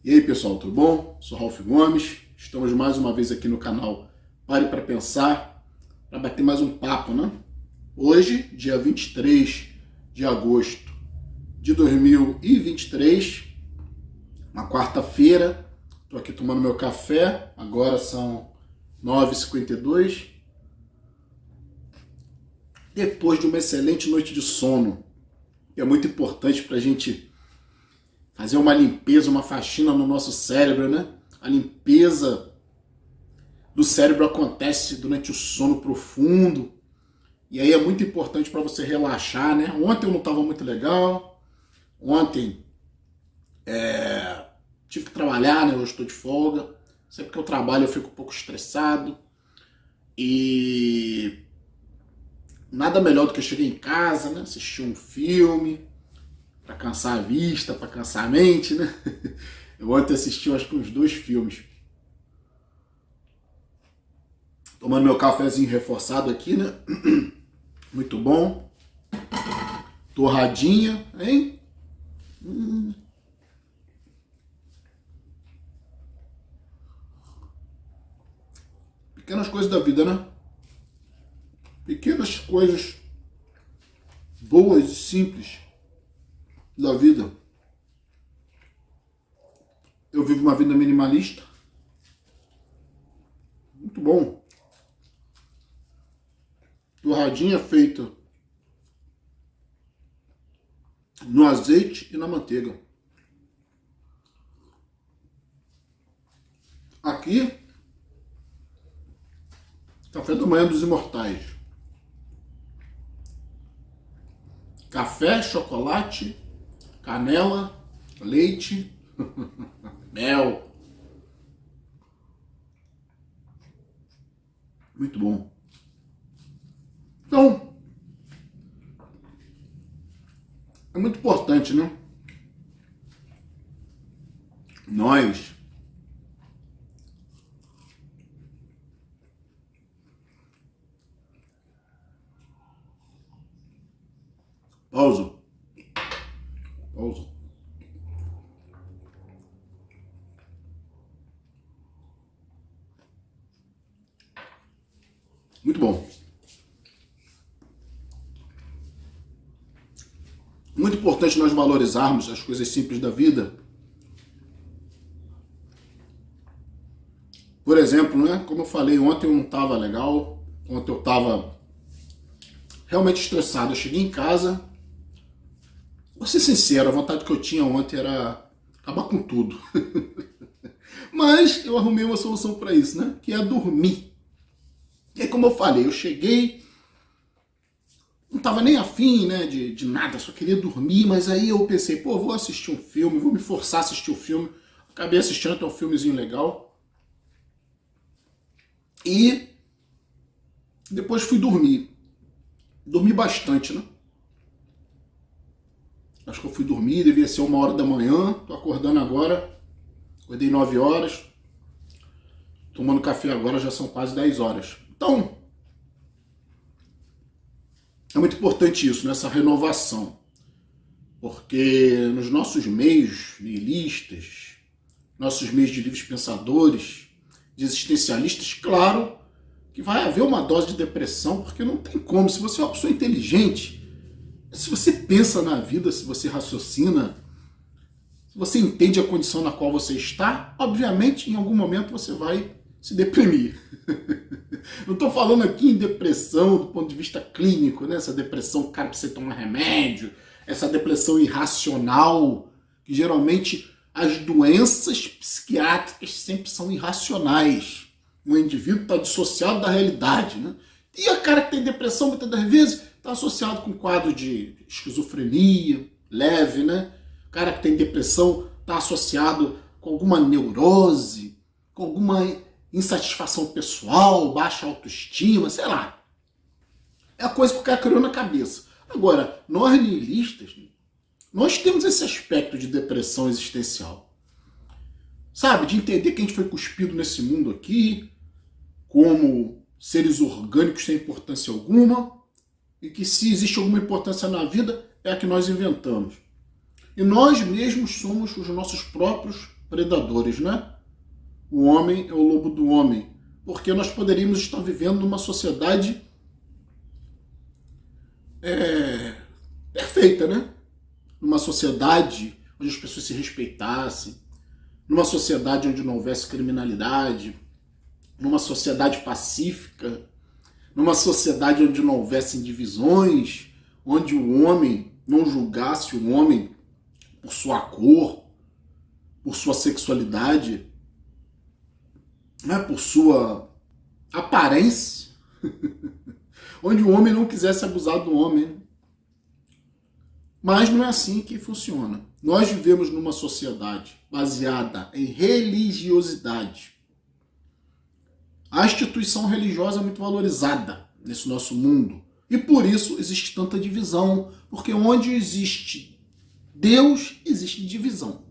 E aí pessoal, tudo bom? Sou Ralf Gomes, estamos mais uma vez aqui no canal Pare para Pensar, para bater mais um papo, né? Hoje, dia 23 de agosto de 2023, uma quarta-feira, estou aqui tomando meu café, agora são 9h52, depois de uma excelente noite de sono. É muito importante para a gente fazer uma limpeza, uma faxina no nosso cérebro, né? A limpeza do cérebro acontece durante o sono profundo. E aí é muito importante para você relaxar, né? Ontem eu não estava muito legal. Ontem tive que trabalhar, né? Hoje estou de folga. Sempre que eu trabalho eu fico um pouco estressado. E nada melhor do que chegar em casa, né? Assistir um filme, para cansar a vista, para cansar a mente, né? Eu ontem assisti, acho que uns 2 filmes. Tomando meu cafezinho reforçado aqui, né? Muito bom. Torradinha, hein? Pequenas coisas da vida, né? Pequenas coisas boas e simples da vida. Eu vivo uma vida minimalista. Muito bom. Torradinha feita no azeite e na manteiga. Aqui, café da manhã dos imortais. Café, chocolate, canela, leite, mel. Muito bom. Então, é muito importante, né? Nós pausa. Muito bom. Muito importante nós valorizarmos as coisas simples da vida. Por exemplo, né? Como eu falei, ontem eu não estava legal. Ontem eu estava realmente estressado. Eu cheguei em casa. Vou ser sincero, a vontade que eu tinha ontem era acabar com tudo. Mas eu arrumei uma solução para isso, né? Que é dormir. E aí, como eu falei, eu cheguei, não estava nem afim, né, de nada, só queria dormir, mas aí eu pensei, pô, vou assistir um filme, vou me forçar a assistir um filme. Acabei assistindo até um filmezinho legal. E depois fui dormir. Dormi bastante, né? Acho que eu fui dormir, devia ser 1h da manhã, tô acordando agora, acordei 9 horas, tomando café agora já são quase 10 horas. Então, é muito importante isso, nessa renovação, porque nos nossos meios nihilistas, nossos meios de livres pensadores, de existencialistas, claro que vai haver uma dose de depressão, porque não tem como, se você é uma pessoa inteligente, se você pensa na vida, se você raciocina, se você entende a condição na qual você está, obviamente em algum momento você vai se deprimir. Não estou falando aqui em depressão do ponto de vista clínico, né? Essa depressão, cara, pra você tomar remédio, essa depressão irracional, que geralmente as doenças psiquiátricas sempre são irracionais. O indivíduo está dissociado da realidade, né? E a cara que tem depressão, muitas das vezes, está associado com um quadro de esquizofrenia leve, né? O cara que tem depressão está associado com alguma neurose, com alguma insatisfação pessoal, baixa autoestima, sei lá. É a coisa que o cara criou na cabeça. Agora, nós nihilistas, nós temos esse aspecto de depressão existencial. Sabe? De entender que a gente foi cuspido nesse mundo aqui, como seres orgânicos sem importância alguma, e que se existe alguma importância na vida, é a que nós inventamos. E nós mesmos somos os nossos próprios predadores, né? O homem é o lobo do homem, porque nós poderíamos estar vivendo numa sociedade perfeita, né? Numa sociedade onde as pessoas se respeitassem, numa sociedade onde não houvesse criminalidade, numa sociedade pacífica, numa sociedade onde não houvessem divisões, onde o homem não julgasse o homem por sua cor, por sua sexualidade, né, por sua aparência, onde o homem não quisesse abusar do homem. Mas não é assim que funciona. Nós vivemos numa sociedade baseada em religiosidade. A instituição religiosa é muito valorizada nesse nosso mundo. E por isso existe tanta divisão. Porque onde existe Deus, existe divisão.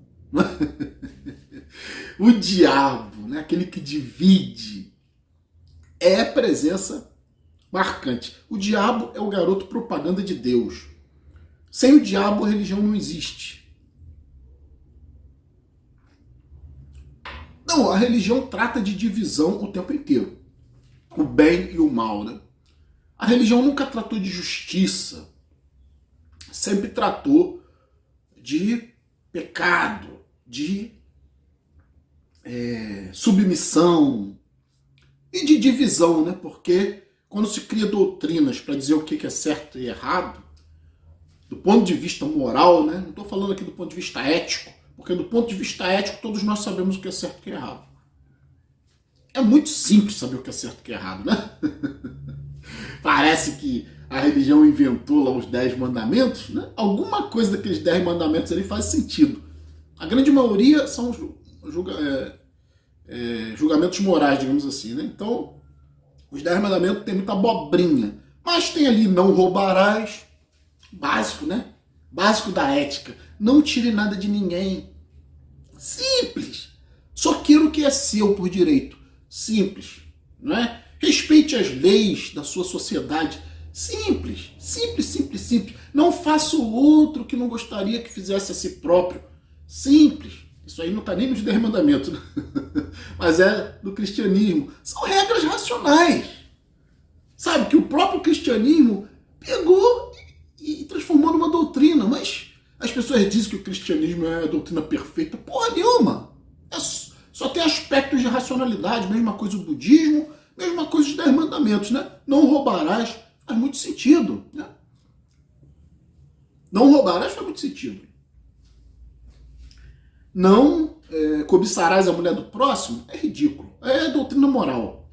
O diabo, né, aquele que divide, é presença marcante. O diabo é o garoto propaganda de Deus. Sem o diabo, a religião não existe. Não, a religião trata de divisão o tempo inteiro. O bem e o mal, né? A religião nunca tratou de justiça. Sempre tratou de pecado, de submissão e de divisão, né? Porque quando se cria doutrinas para dizer o que é certo e errado, do ponto de vista moral, né? Não estou falando aqui do ponto de vista ético, porque do ponto de vista ético todos nós sabemos o que é certo e o que é errado. É muito simples saber o que é certo e o que é errado, né? Parece que a religião inventou lá os 10 mandamentos, né? Alguma coisa daqueles 10 mandamentos ali faz sentido. A grande maioria são julgamentos morais, digamos assim, né? Então, os 10 mandamentos tem muita abobrinha. Mas tem ali não roubarás, básico, né? Básico da ética. Não tire nada de ninguém. Simples. Só queira o que é seu por direito. Simples, não é? Respeite as leis da sua sociedade. Simples, simples, simples, simples. Não faça o outro que não gostaria que fizesse a si próprio. Simples. Isso aí não está nem nos 10 mandamentos, né? Mas é do cristianismo. São regras racionais. Sabe, que o próprio cristianismo pegou e transformou numa doutrina. Mas as pessoas dizem que o cristianismo é a doutrina perfeita. Porra nenhuma. Só tem aspectos de racionalidade. Mesma coisa o budismo, mesma coisa os 10 mandamentos, né? Não roubarás. Faz muito sentido, né? Não roubarás faz muito sentido. Não cobiçarás a mulher do próximo é ridículo. É doutrina moral.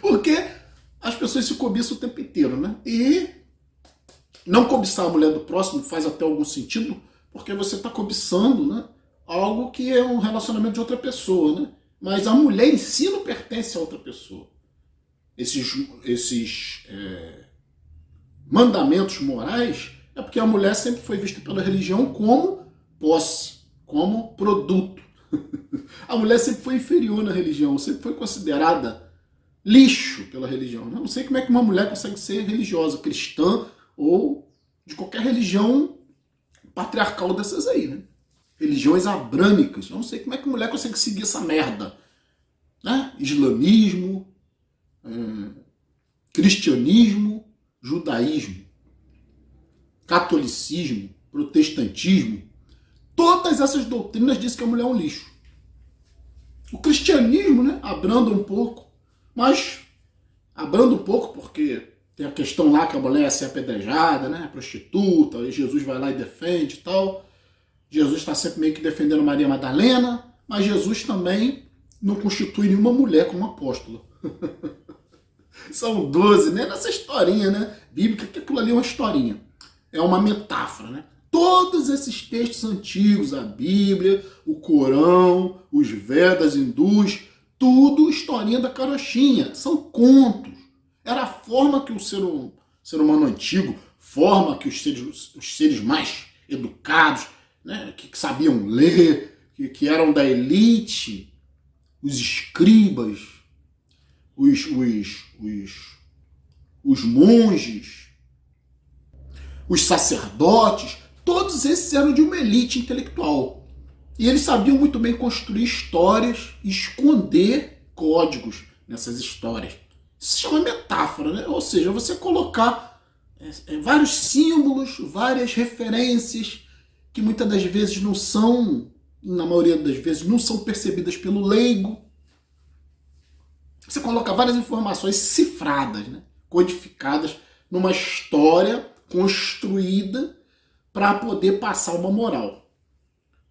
Porque as pessoas se cobiçam o tempo inteiro, né? E não cobiçar a mulher do próximo faz até algum sentido, porque você está cobiçando, né, algo que é um relacionamento de outra pessoa, né? Mas a mulher em si não pertence a outra pessoa. Esses mandamentos morais é porque a mulher sempre foi vista pela religião como posse, como produto. A mulher sempre foi inferior na religião, sempre foi considerada lixo pela religião. Eu não sei como é que uma mulher consegue ser religiosa, cristã ou de qualquer religião patriarcal dessas aí, né? Religiões abrâmicas. Eu não sei como é que a mulher consegue seguir essa merda, né? Islamismo, cristianismo, judaísmo, catolicismo, protestantismo. Todas essas doutrinas dizem que a mulher é um lixo. O cristianismo, né, abranda um pouco, mas abranda um pouco porque tem a questão lá que a mulher ia ser apedrejada, né, prostituta, e Jesus vai lá e defende e tal. Jesus está sempre meio que defendendo Maria Madalena, mas Jesus também não constitui nenhuma mulher como apóstola. São 12, né? Nessa historinha, né? Bíblica, que aquilo ali é uma historinha. É uma metáfora, né? Todos esses textos antigos, a Bíblia, o Corão, os Vedas hindus, tudo historinha da carochinha. São contos. Era a forma que o ser humano antigo, forma que os seres mais educados, né, que sabiam ler, que eram da elite, os escribas, os monges, os sacerdotes, todos esses eram de uma elite intelectual. E eles sabiam muito bem construir histórias e esconder códigos nessas histórias. Isso se chama metáfora, né? Ou seja, você colocar vários símbolos, várias referências que muitas das vezes não são, na maioria das vezes, não são percebidas pelo leigo. Você coloca várias informações cifradas, né? Codificadas numa história construída para poder passar uma moral.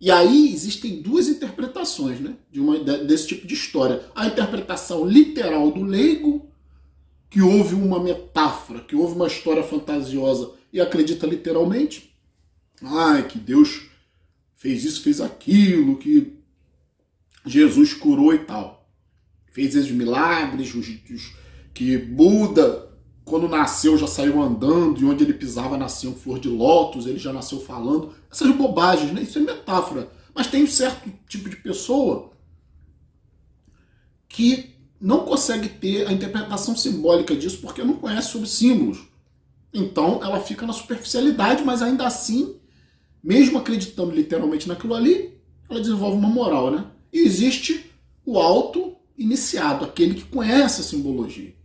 E aí existem duas interpretações, né, desse tipo de história. A interpretação literal do leigo, que houve uma metáfora, que houve uma história fantasiosa e acredita literalmente. Que Deus fez isso, fez aquilo, que Jesus curou e tal. Fez esses milagres, que Buda, quando nasceu, já saiu andando, e onde ele pisava nascia uma flor de lótus, ele já nasceu falando. Essas bobagens, né? Isso é metáfora. Mas tem um certo tipo de pessoa que não consegue ter a interpretação simbólica disso porque não conhece sobre símbolos. Então ela fica na superficialidade, mas ainda assim, mesmo acreditando literalmente naquilo ali, ela desenvolve uma moral, né? E existe o auto-iniciado, aquele que conhece a simbologia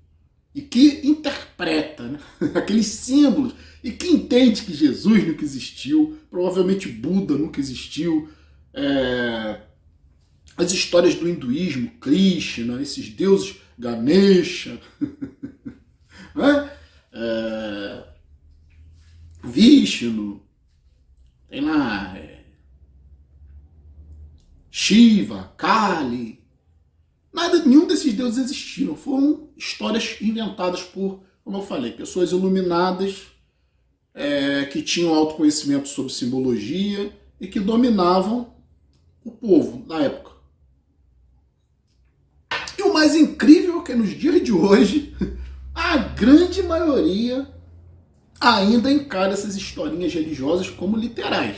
e que interpreta, né, aqueles símbolos, e que entende que Jesus nunca existiu, provavelmente Buda nunca existiu, as histórias do hinduísmo, Krishna, esses deuses, Ganesha, né? Vishnu, tem lá Shiva, Kali. Nenhum desses deuses existiram. Foram histórias inventadas por, como eu falei, pessoas iluminadas que tinham autoconhecimento sobre simbologia e que dominavam o povo na época. E o mais incrível é que nos dias de hoje, a grande maioria ainda encara essas historinhas religiosas como literais.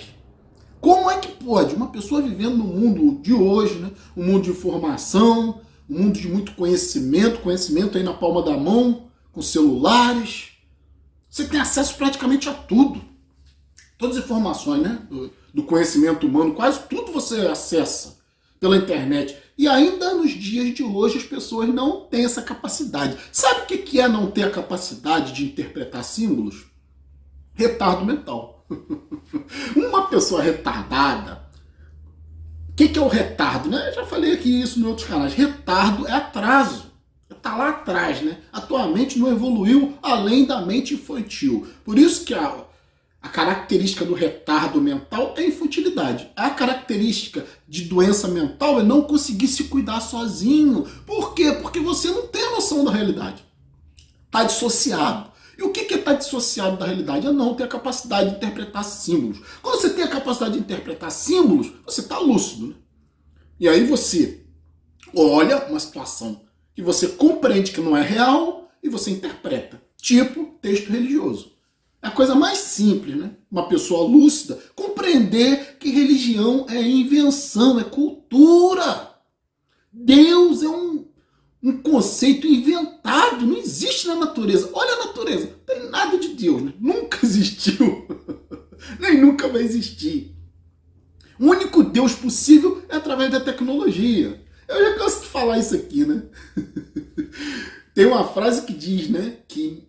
Como é que pode uma pessoa vivendo no mundo de hoje, né, um mundo de informação, um mundo de muito conhecimento aí na palma da mão, com celulares, você tem acesso praticamente a tudo. Todas as informações, né, do conhecimento humano, quase tudo você acessa pela internet. E ainda nos dias de hoje as pessoas não têm essa capacidade. Sabe o que é não ter a capacidade de interpretar símbolos? Retardo mental. Uma pessoa retardada, o que é o retardo? Né? Eu já falei aqui isso em outros canais. Retardo é atraso. Está lá atrás, né? A tua mente não evoluiu além da mente infantil. Por isso que a característica do retardo mental é infantilidade. A característica de doença mental é não conseguir se cuidar sozinho. Por quê? Porque você não tem a noção da realidade. Está dissociado. E o que é estar dissociado da realidade? É não ter a capacidade de interpretar símbolos. Quando você tem a capacidade de interpretar símbolos, você está lúcido, né? E aí você olha uma situação que você compreende que não é real e você interpreta. Tipo texto religioso. É a coisa mais simples, né? Uma pessoa lúcida compreender que religião é invenção, é cultura. Deus é um conceito inventado, não existe na natureza. Olha a natureza, não tem nada de Deus, né? Nunca existiu, nem nunca vai existir. O único Deus possível é através da tecnologia. Eu já canso de falar isso aqui, né? Tem uma frase que diz, né, que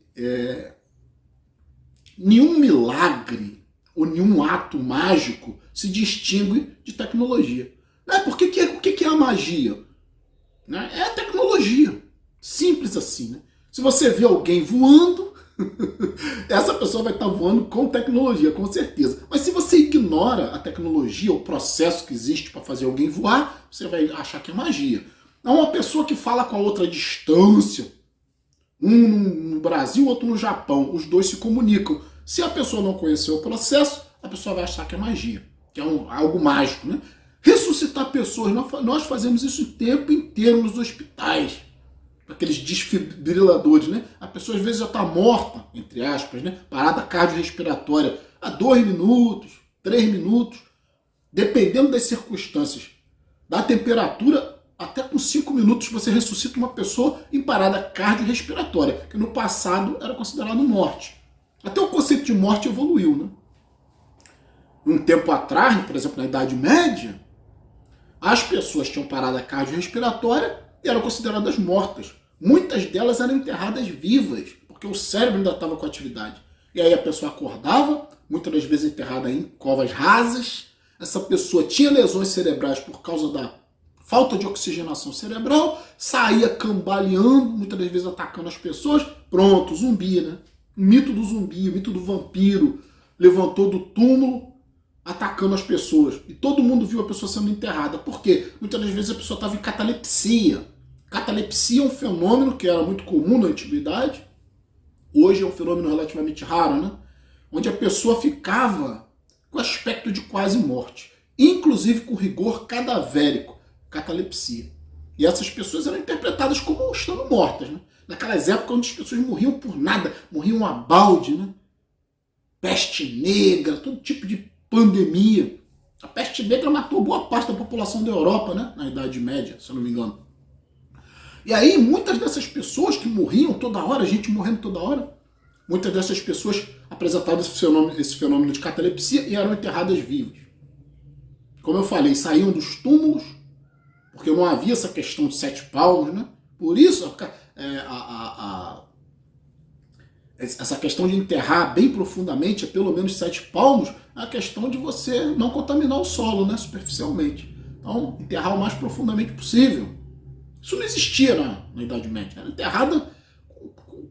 nenhum milagre ou nenhum ato mágico se distingue de tecnologia. Né? O que é a magia? Né? É a tecnologia. Simples assim. Né? Se você vê alguém voando, essa pessoa vai estar voando com tecnologia, com certeza. Mas se você ignora a tecnologia, o processo que existe para fazer alguém voar, você vai achar que é magia. É uma pessoa que fala com a outra à distância, um no Brasil, outro no Japão, os dois se comunicam. Se a pessoa não conheceu o processo, a pessoa vai achar que é magia, que é algo mágico, né? Ressuscitar pessoas, nós fazemos isso o tempo inteiro nos hospitais, aqueles desfibriladores, né? A pessoa às vezes já está morta, entre aspas, né? Parada cardiorrespiratória há 2 minutos, 3 minutos, dependendo das circunstâncias, da temperatura, até com 5 minutos você ressuscita uma pessoa em parada cardiorrespiratória, que no passado era considerado morte. Até o conceito de morte evoluiu, né? Um tempo atrás, por exemplo, na Idade Média, As pessoas tinham parada cardiorrespiratória e eram consideradas mortas. Muitas delas eram enterradas vivas, porque o cérebro ainda estava com atividade. E aí a pessoa acordava, muitas das vezes enterrada em covas rasas. Essa pessoa tinha lesões cerebrais por causa da falta de oxigenação cerebral, saía cambaleando, muitas das vezes atacando as pessoas. Pronto, zumbi, né? O mito do zumbi, o mito do vampiro, levantou do túmulo atacando as pessoas. E todo mundo viu a pessoa sendo enterrada. Por quê? Muitas das vezes a pessoa estava em catalepsia. Catalepsia é um fenômeno que era muito comum na antiguidade. Hoje é um fenômeno relativamente raro, né? Onde a pessoa ficava com aspecto de quase morte. Inclusive com rigor cadavérico. Catalepsia. E essas pessoas eram interpretadas como estando mortas, né? Naquelas épocas onde as pessoas morriam por nada, morriam a balde, né? Peste negra, todo tipo de pandemia. A peste negra matou boa parte da população da Europa, né? Na Idade Média, se eu não me engano. E aí, muitas dessas pessoas que morriam toda hora, gente morrendo toda hora, muitas dessas pessoas apresentavam esse fenômeno de catalepsia e eram enterradas vivas. Como eu falei, saíam dos túmulos, porque não havia essa questão de 7 palmos, né? Por isso, essa questão de enterrar bem profundamente, a pelo menos 7 palmos, é a questão de você não contaminar o solo, né, superficialmente. Então, enterrar o mais profundamente possível. Isso não existia na Idade Média. Era enterrada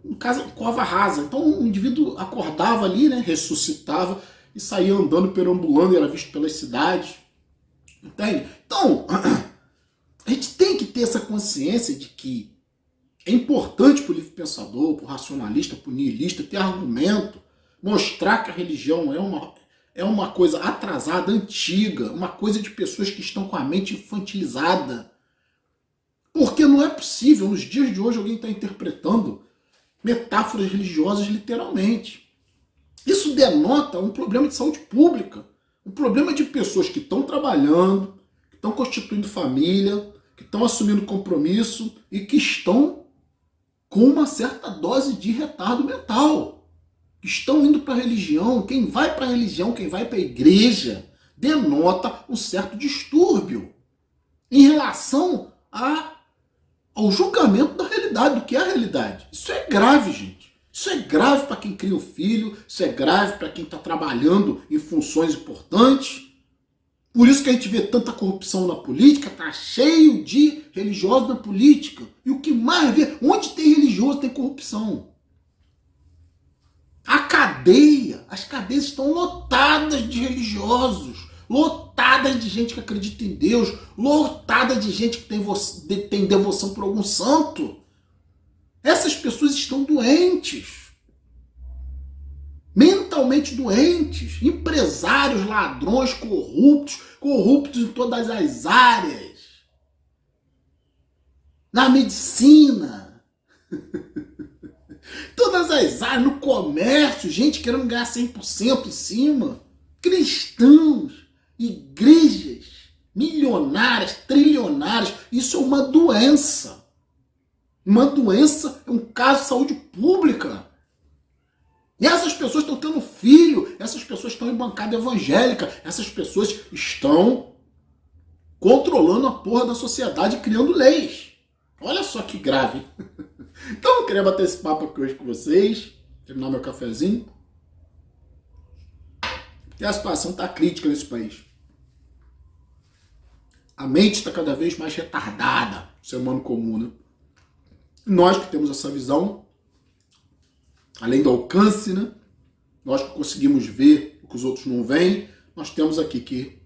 em cova rasa. Então, o indivíduo acordava ali, né, ressuscitava e saía andando, perambulando, e era visto pelas cidades. Entende? Então, a gente tem que ter essa consciência de que é importante para o livre pensador, para o racionalista, para o nihilista ter argumento, mostrar que a religião é uma coisa atrasada, antiga, uma coisa de pessoas que estão com a mente infantilizada. Porque não é possível, nos dias de hoje, alguém está interpretando metáforas religiosas literalmente. Isso denota um problema de saúde pública, um problema de pessoas que estão trabalhando, que estão constituindo família, que estão assumindo compromisso e que estão com uma certa dose de retardo mental. Estão indo para a religião. Quem vai para a religião, quem vai para a igreja, denota um certo distúrbio em relação ao julgamento da realidade, do que é a realidade. Isso é grave, gente. Isso é grave para quem cria um filho, isso é grave para quem está trabalhando em funções importantes. Por isso que a gente vê tanta corrupção na política, tá cheio de religiosos na política. E o que mais vê, onde tem religioso tem corrupção. As cadeias estão lotadas de religiosos, lotadas de gente que acredita em Deus, lotadas de gente que tem devoção por algum santo. Essas pessoas estão doentes. Mentalmente doentes, empresários, ladrões, corruptos em todas as áreas. Na medicina, todas as áreas, no comércio, gente querendo ganhar 100% em cima. Cristãos, igrejas milionárias, trilionárias, isso é uma doença. Uma doença é um caso de saúde pública. E essas pessoas estão tendo filho, essas pessoas estão em bancada evangélica, essas pessoas estão controlando a porra da sociedade, criando leis. Olha só que grave. Então eu queria bater esse papo aqui hoje com vocês, terminar meu cafezinho. E a situação está crítica nesse país. A mente está cada vez mais retardada, o ser humano comum, né? Nós que temos essa visão, além do alcance, né? Nós que conseguimos ver o que os outros não veem, nós temos aqui que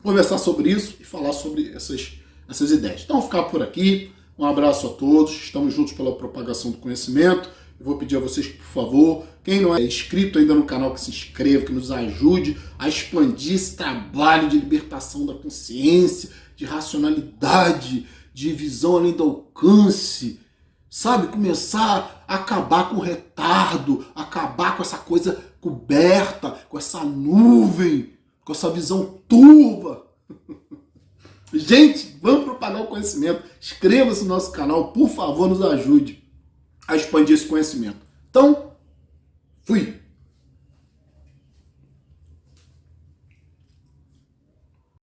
conversar sobre isso e falar sobre essas ideias. Então, vou ficar por aqui. Um abraço a todos. Estamos juntos pela propagação do conhecimento. Eu vou pedir a vocês que, por favor, quem não é inscrito ainda no canal, que se inscreva, que nos ajude a expandir esse trabalho de libertação da consciência, de racionalidade, de visão além do alcance. Sabe, começar a acabar com o retardo, acabar com essa coisa coberta, com essa nuvem, com essa visão turva. Gente, vamos propagar o conhecimento. Inscreva-se no nosso canal, por favor, nos ajude a expandir esse conhecimento. Então, fui!